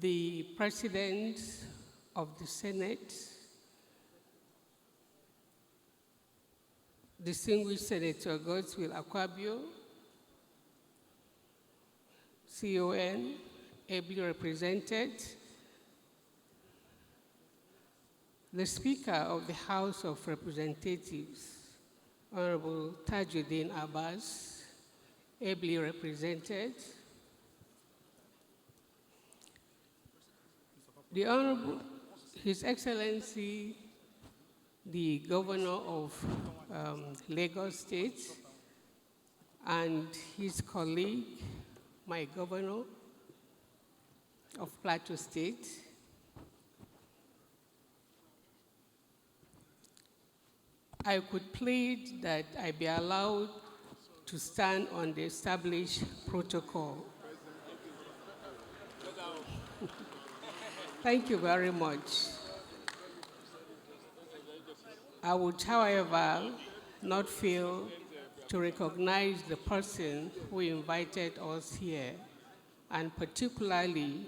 the President of the Senate, distinguished Senator Godswill Akpabio, CON, ably represented, the Speaker of the House of Representatives, Honorable Tajuddin Abbas, ably represented, the Honorable, His Excellency, the Governor of Lagos State, and his colleague, my Governor of Plateau State, I could plead that I be allowed to stand on the established protocol. Thank you very much. I would, however, not fail to recognize the person who invited us here, and particularly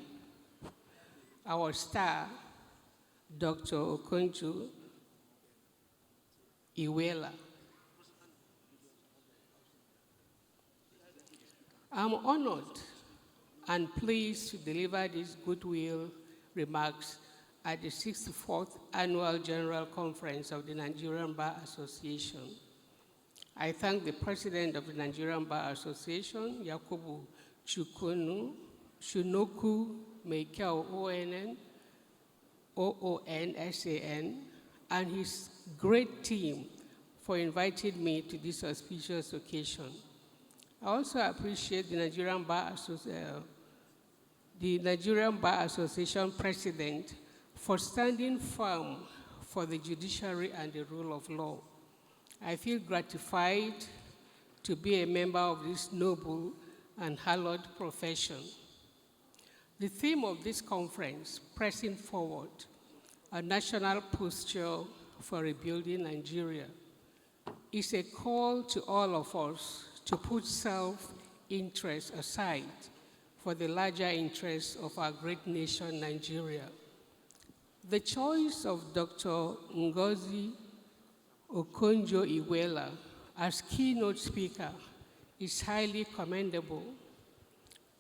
our star, Dr. Okonjo Iweala. I'm honored and pleased to deliver these goodwill remarks at the 64th Annual General Conference of the Nigerian Bar Association. I thank the President of the Nigerian Bar Association, Yakubu Shunoku Meikao OONSAN, and his great team for inviting me to this auspicious occasion. I also appreciate the Nigerian Bar Association President for standing firm for the judiciary and the rule of law. I feel gratified to be a member of this noble and hallowed profession. The theme of this conference, Pressing Forward, a national posture for rebuilding Nigeria, is a call to all of us to put self-interest aside for the larger interests of our great nation, Nigeria. The choice of Dr. Ngozi Okonjo-Iweala as keynote speaker is highly commendable.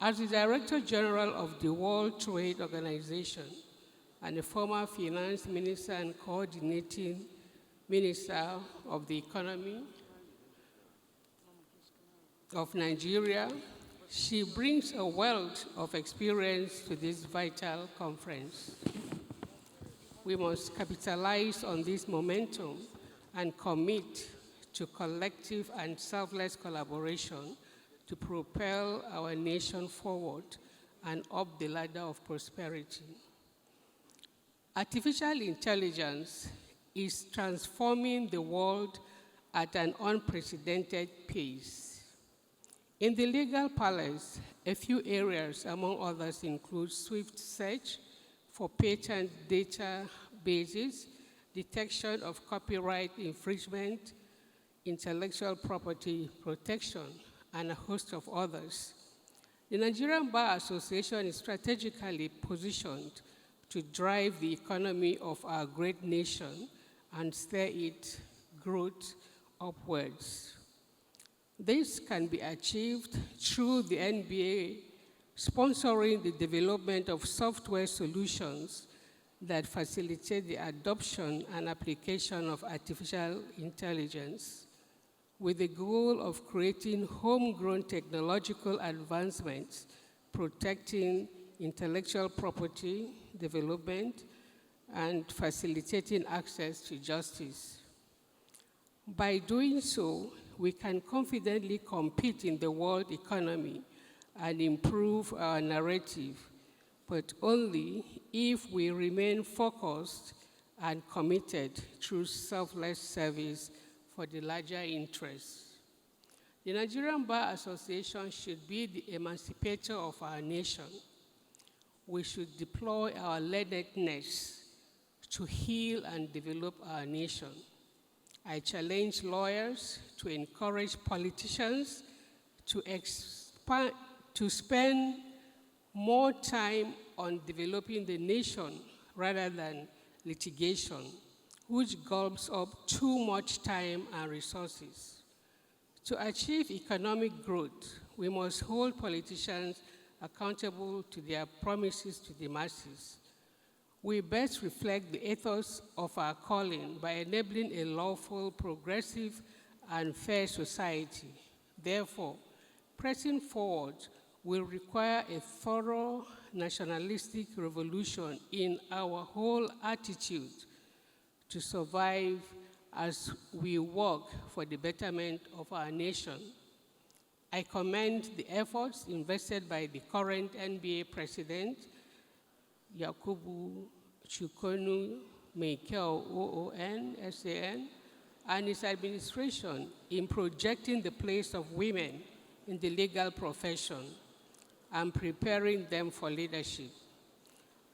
As the Director General of the World Trade Organization and a former finance minister and coordinating minister of the economy of Nigeria, she brings a wealth of experience to this vital conference. We must capitalize on this momentum and commit to collective and selfless collaboration to propel our nation forward and up the ladder of prosperity. Artificial intelligence is transforming the world at an unprecedented pace. In the legal palace, a few areas, among others, include swift search for patent databases, detection of copyright infringement, intellectual property protection, and a host of others. The Nigerian Bar Association is strategically positioned to drive the economy of our great nation and steer its growth upwards. This can be achieved through the NBA sponsoring the development of software solutions that facilitate the adoption and application of artificial intelligence, with the goal of creating homegrown technological advancements, protecting intellectual property development, and facilitating access to justice. By doing so, we can confidently compete in the world economy and improve our narrative, but only if we remain focused and committed through selfless service for the larger interests. The Nigerian Bar Association should be the emancipator of our nation. We should deploy our learnedness to heal and develop our nation. I challenge lawyers to encourage politicians to spend more time on developing the nation rather than litigation, which gulps up too much time and resources. To achieve economic growth, we must hold politicians accountable to their promises to the masses. We best reflect the ethos of our calling by enabling a lawful, progressive, and fair society. Therefore, pressing forward will require a thorough nationalistic revolution in our whole attitude to survive as we work for the betterment of our nation. I commend the efforts invested by the current NBA president, Yakubu Chukonu Meikel OON, SAN, and his administration in projecting the place of women in the legal profession and preparing them for leadership,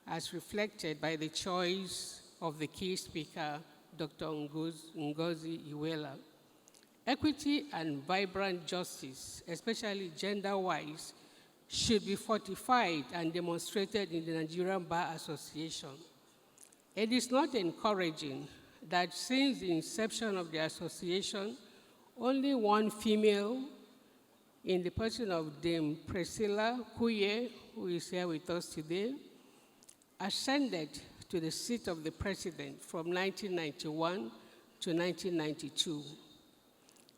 as reflected by the choice of the key speaker, Dr. Ngozi Iweala. Equity and vibrant justice, especially gender-wise, should be fortified and demonstrated in the Nigerian Bar Association. It is not encouraging that since the inception of the association, only one female, in the person of Dame Priscilla Kuye, who is here with us today, ascended to the seat of the president from 1991 to 1992.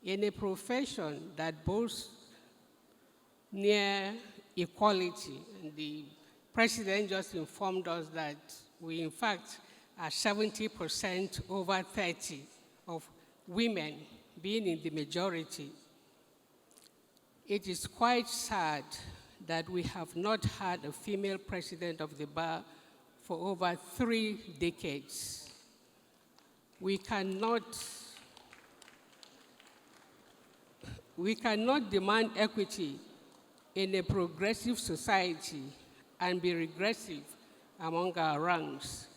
In a profession that boasts near equality, and the president just informed us that we, in fact, are 70% over 30 of women being in the majority. It is quite sad that we have not had a female president of the bar for over 3 decades. We cannot demand equity in a progressive society and be regressive among our ranks.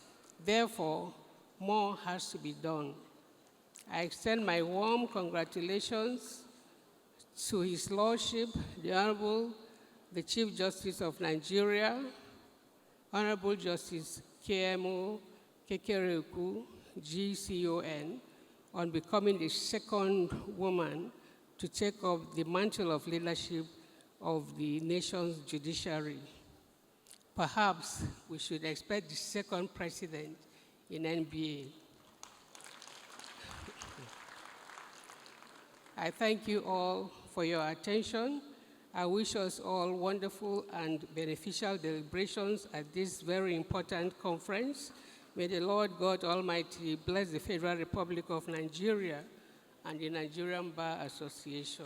Therefore, more has to be done. I extend my warm congratulations to His Lordship, the Honorable, the Chief Justice of Nigeria, Honorable Justice KMO Kekereku, GCON, on becoming the second woman to take up the mantle of leadership of the nation's judiciary. Perhaps we should expect the second president in NBA. I thank you all for your attention. I wish us all wonderful and beneficial deliberations at this very important conference. May the Lord God Almighty bless the Federal Republic of Nigeria and the Nigerian Bar Association.